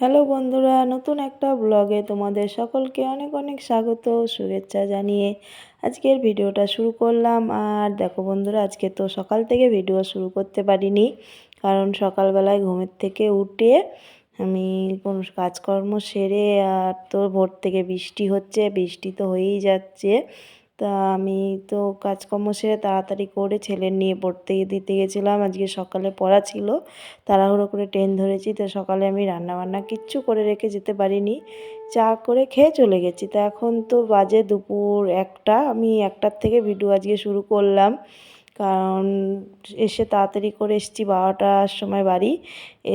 Hello বন্ধুরা, নতুন একটা ব্লগে তোমাদের সকলকে অনেক অনেক স্বাগত শুভেচ্ছা জানিয়ে আজকের ভিডিওটা শুরু করলাম। আর দেখো বন্ধুরা, আজকে তো সকাল থেকে ভিডিও শুরু করতে পারিনি, কারণ সকালবেলায় ঘুমের থেকে উঠে আমি কোনো কাজকর্ম সেরে, আর তো ভোর থেকে বৃষ্টি হচ্ছে, বৃষ্টি তো হয়েই যাচ্ছে। তা আমি তো কাজকর্ম সেরে তাড়াতাড়ি করে ছেলে নিয়ে পড়তে দিতে গেছিলাম। আজকে সকালে পড়া ছিল, তাড়াহুড়ো করে ট্রেন ধরেছি, তো সকালে আমি রান্নাবান্না কিচ্ছু করে রেখে যেতে পারিনি, চা করে খেয়ে চলে গেছি। তা এখন তো বাজে দুপুর 1টা, আমি 1টার থেকে ভিডিও আজকে শুরু করলাম, কারণ এসে তাড়াতাড়ি করে এসেছি 12টার সময় বাড়ি।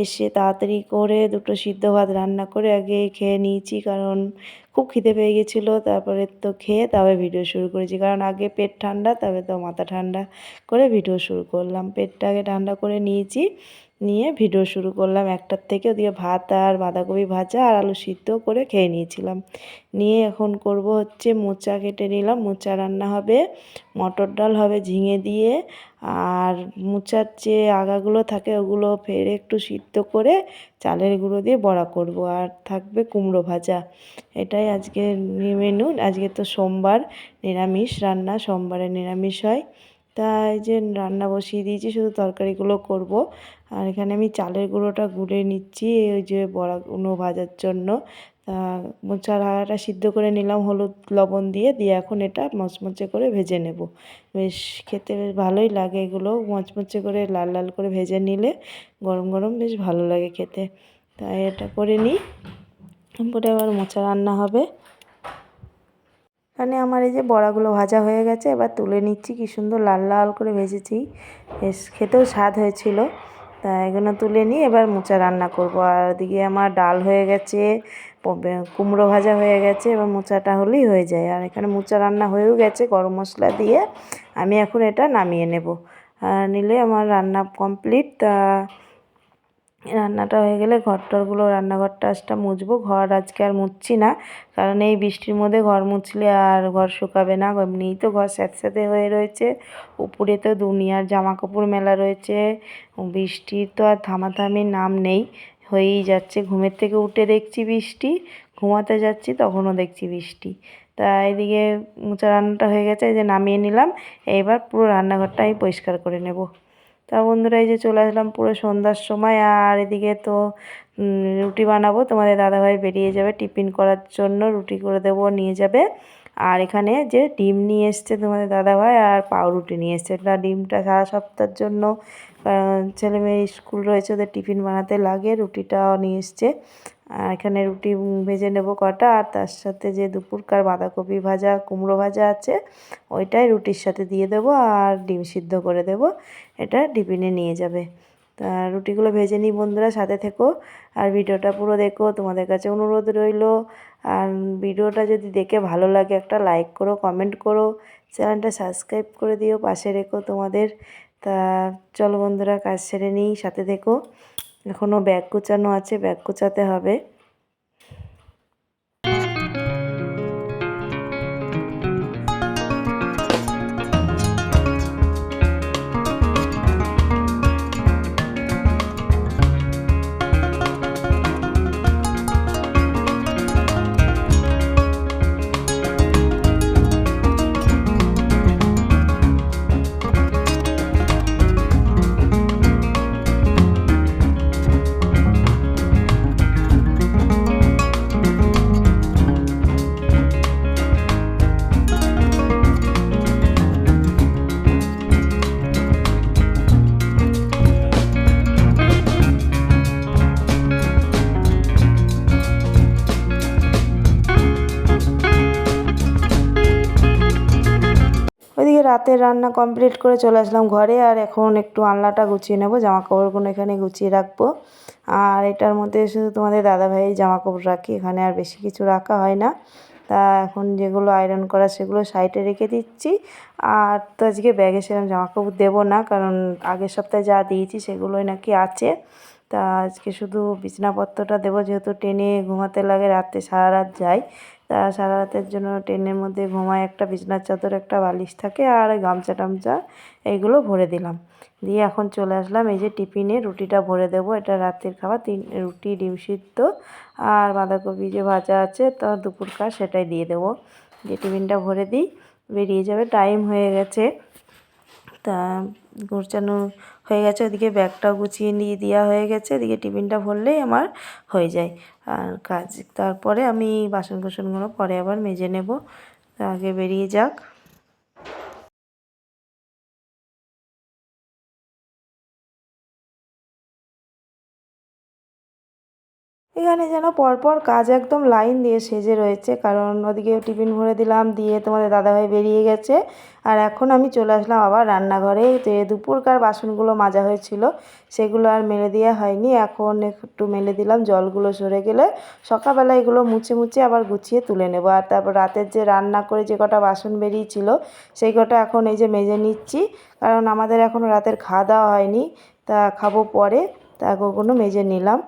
এসে তাড়াতাড়ি করে দুটো সিদ্ধ ভাত রান্না করে আগে খেয়ে নিয়েছি, কারণ খুব খিদে পেয়ে গেছিলো। তারপরে তো খেয়ে তবে ভিডিও শুরু করেছি, কারণ আগে পেট ঠান্ডা তবে তো মাথা ঠান্ডা করে ভিডিও শুরু করলাম। পেটটা আগে ঠান্ডা করে নিয়েছি, নিয়ে ভিডিও শুরু করলাম 1টার থেকে। ওদিকে ভাত আর বাঁধাকপি ভাজা আর আলু সিদ্ধ করে খেয়ে নিয়েছিলাম। নিয়ে এখন করব হচ্ছে মোচা কেটে নিলাম, মোচা রান্না হবে, মটর ডাল হবে ঝিঙে দিয়ে, আর মোচার যে আগাগুলো থাকে ওগুলো ফের একটু সিদ্ধ করে চালের গুঁড়ো দিয়ে বড়া করব, আর থাকবে কুমড়ো ভাজা। এটাই আজকের মেনু। আজকে তো সোমবার, নিরামিষ রান্না, সোমবারে নিরামিষ হয়। তাই যে রান্না বসিয়ে দিয়েছি, শুধু তরকারিগুলো করব। আর এখানে আমি চালের গুঁড়োটা গুলে নিচ্ছি ওই যে বড়াগুলো ভাজার জন্য। তা মোচার আগাটা সিদ্ধ করে নিলাম হলুদ লবণ দিয়ে, এখন এটা মচমচে করে ভেজে নেব। বেশ খেতে বেশ ভালোই লাগে, এগুলো মচমচে করে লাল লাল করে ভেজে নিলে গরম গরম বেশ ভালো লাগে খেতে। তাই এটা করে নিই, তারপরে আবার মোচা রান্না হবে। এখানে আমার এই যে বড়াগুলো ভাজা হয়ে গেছে, এবার তুলে নিচ্ছি। কি সুন্দর লাল লাল করে ভেজেছি, বেশ খেতেও স্বাদ হয়েছিল। তা এগুলো তুলে নিয়ে এবার মোচা রান্না করব। আর ওদিকে আমার ডাল হয়ে গেছে, কুমড়ো ভাজা হয়ে গেছে, এবার মোচাটা হলেই হয়ে যায়। আর এখানে মোচা রান্না হয়েও গেছে, গরম মশলা দিয়ে আমি এখন এটা নামিয়ে নেব। নিলে আমার রান্না কমপ্লিট। তা রান্নাটা হয়ে গেলে ঘরটরগুলো, রান্নাঘরটা মুছবো। ঘর আজকে আর মুছছি না, কারণ এই বৃষ্টির মধ্যে ঘর মুছলে আর ঘর শুকাবে না। এমনিই তো ঘর স্যাঁতস্যাঁতে হয়ে রয়েছে, উপরে তো দুনিয়ার জামা কাপড় মেলা রয়েছে। বৃষ্টির তো আর থামাথামির নাম নেই, হয়েই যাচ্ছে। ঘুমের থেকে উঠে দেখছি বৃষ্টি, ঘুমাতে যাচ্ছি তখনও দেখছি বৃষ্টি। তা এদিকে মোচা রান্নাটা হয়ে গেছে, এই যে নামিয়ে নিলাম। এইবার পুরো রান্নাঘরটা আমি পরিষ্কার করে নেব। তা বন্ধুরা, এই যে চলে আসলাম পুরো সন্ধ্যার সময়। আর এদিকে তো রুটি বানাবো, তোমাদের দাদাভাই বেরিয়ে যাবে টিফিন করার জন্য, রুটি করে দেবো, নিয়ে যাবে। আর এখানে যে ডিম নিয়ে এসছে তোমাদের দাদাভাই, আর পাউরুটি নিয়ে এসছে। এটা ডিমটা সারা সপ্তাহের জন্য, ছেলে মেয়ের স্কুল রয়েছে, ওদের টিফিন বানাতে লাগে। রুটিটাও নিয়ে এসছে। আর এখানে রুটি ভেজে নেব কটা, আর তার সাথে যে দুপুরকার বাঁধাকপি ভাজা কুমড়ো ভাজা আছে ওইটাই রুটির সাথে দিয়ে দেবো, আর ডিম সিদ্ধ করে দেব, এটা টিফিনে নিয়ে যাবে। তা রুটিগুলো ভেজে নিই বন্ধুরা, সাথে থেকো আর ভিডিওটা পুরো দেখো। তোমাদের কাছে অনুরোধ রইল, আর ভিডিওটা যদি দেখে ভালো লাগে একটা লাইক করো, কমেন্ট করো, চ্যানেলটা সাবস্ক্রাইব করে দিও, পাশে রেখো তোমাদের। তা চলো বন্ধুরা, কাজ সেরে নিই, সাথে থেকো। এখনও ব্যাগ গোছানো আছে, ব্যাগ গোছাতে হবে। ওইদিকে রাতের রান্না কমপ্লিট করে চলে আসলাম ঘরে। আর এখন একটু আলনাটা গুছিয়ে নেব, জামা কাপড়গুলো এখানে গুছিয়ে রাখবো। আর এটার মধ্যে শুধু তোমাদের দাদাভাইয়ের জামা কাপড় রাখি, এখানে আর বেশি কিছু রাখা হয় না। তা এখন যেগুলো আয়রন করা সেগুলো সাইডে রেখে দিচ্ছি। আর তো আজকে ব্যাগে সেরকম জামা কাপড় দেবো না, কারণ আগের সপ্তাহে যা দিয়েছি সেগুলোই নাকি আছে। তা আজকে শুধু বিছানাপত্রটা দেবো, যেহেতু ট্রেনে ঘুমাতে লাগে, রাতে সারা রাত যাই, তা সারা রাতের জন্য ট্রেনের মধ্যে ঘুমায়, একটা বিছনার চাদর, একটা বালিশ থাকে আর গামছা টামছা এইগুলো ভরে দিলাম। দিয়ে এখন চলে আসলাম এই যে টিফিনে রুটিটা ভরে দেবো। এটা রাতের খাবার, 3 রুটি, ডিম সিদ্ধ আর বাঁধাকপি যে ভাজা আছে তো দুপুরকার, সেটাই দিয়ে দেবো। দিয়ে টিফিনটা ভরে দিই, বেরিয়ে যাবে। টাইম হয়ে গেছে, তা গোছানো হয়ে গেছে। ওদিকে ব্যাগটাও গুছিয়ে নিয়ে দেওয়া হয়ে গেছে, এদিকে টিফিনটা ভরলেই আমার হয়ে যায় আর কাজ। তারপরে আমি বাসন কোসনগুলো পরে আবার মেজে নেব, তা আগে বেরিয়ে যাক। এখানে যেন পরপর কাজ একদম লাইন দিয়ে সেজে রয়েছে, কারণ ওদিকে টিফিন ভরে দিলাম, দিয়ে তোমাদের দাদাভাই বেরিয়ে গেছে। আর এখন আমি চলে আসলাম আবার রান্নাঘরে। যে দুপুরকার বাসনগুলো মাজা হয়েছিল সেগুলো আর মেলে দেওয়া হয়নি, এখন একটু মেলে দিলাম, জলগুলো সরে গেলে সকালবেলা এগুলো মুছে মুছে আবার গুছিয়ে তুলে নেব। আর তারপর রাতের যে রান্না করে যে কটা বাসন বেরিয়েছিল সেই কটা এখন এই যে মেজে নিচ্ছি, কারণ আমাদের এখনও রাতের খাওয়া দাওয়া হয়নি, তা খাবো পরে, তা ওগুলো মেজে নিলাম।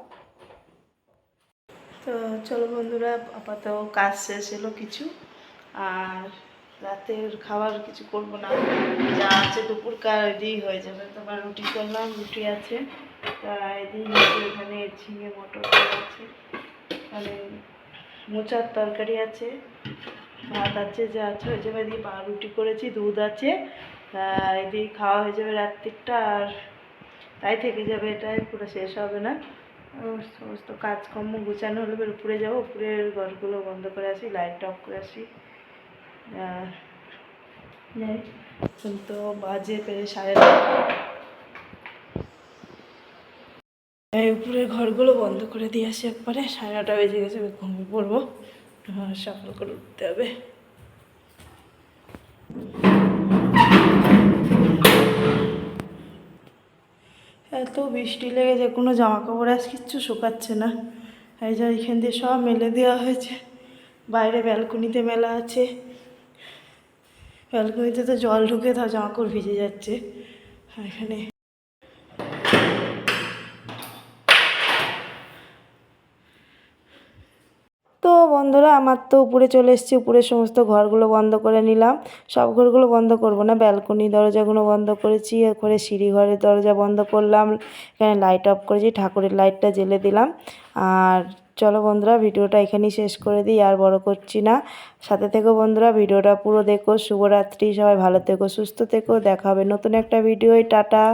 তো চলো বন্ধুরা, আপাতত কাজ শেষ হলো কিছু, আর রাতের খাবার কিছু করব না, যা আছে দুপুরকার এদিই হয়ে যাবে। তোমার রুটি করলাম, রুটি আছে, তা এদিই এখানে ঝিঙে মটর আছে, মানে মোচার তরকারি আছে, ভাত আছে, যা আছে হয়ে যাবে। এদিকে রুটি করেছি, দুধ আছে, তা এদিকে খাওয়া হয়ে যাবে রাত্রিটা, আর তাই থেকে যাবে, এটাই পুরো শেষ হবে না। সমস্ত কাজকর্ম গুছানো হলে এবার উপরে যাবো, উপরের ঘরগুলো বন্ধ করে আসি, লাইটটা অফ করে আসি। তো বাজে প্রায় 9:30, উপরের ঘরগুলো বন্ধ করে দিয়ে আসি একবারে। 9:30 বেজে গেছে, ঘুমিয়ে পড়বো, সকাল করে উঠতে হবে। এত বৃষ্টি লেগেছে, কোনো জামা কাপড় আজ কিচ্ছু শুকাচ্ছে না। এই যে এখান দিয়ে সব মেলে দেওয়া হয়েছে, বাইরে ব্যালকনিতে মেলা আছে, ব্যালকনিতে তো জল ঢুকে তা জামা কাপড় ভিজে যাচ্ছে এখানে। তো বন্ধুরা, আমার তো উপরে চলে এসেছি, উপরে সমস্ত ঘরগুলো বন্ধ করে নিলাম। সব ঘরগুলো বন্ধ করব না, ব্যালকনি দরজাগুলো বন্ধ করেছি, এরপরে সিঁড়ি ঘরের দরজা বন্ধ করলাম, এখানে লাইট অফ করেছি, ঠাকুরের লাইটটা জ্বেলে দিলাম। আর চলো বন্ধুরা, ভিডিওটা এখানেই শেষ করে দিই, আর বড় করছি না। সাথে থেকো বন্ধুরা, ভিডিওটা পুরো দেখো। শুভরাত্রি, সবাই ভালো থেকো, সুস্থ থেকো, দেখা হবে নতুন একটা ভিডিওয়। টাটা।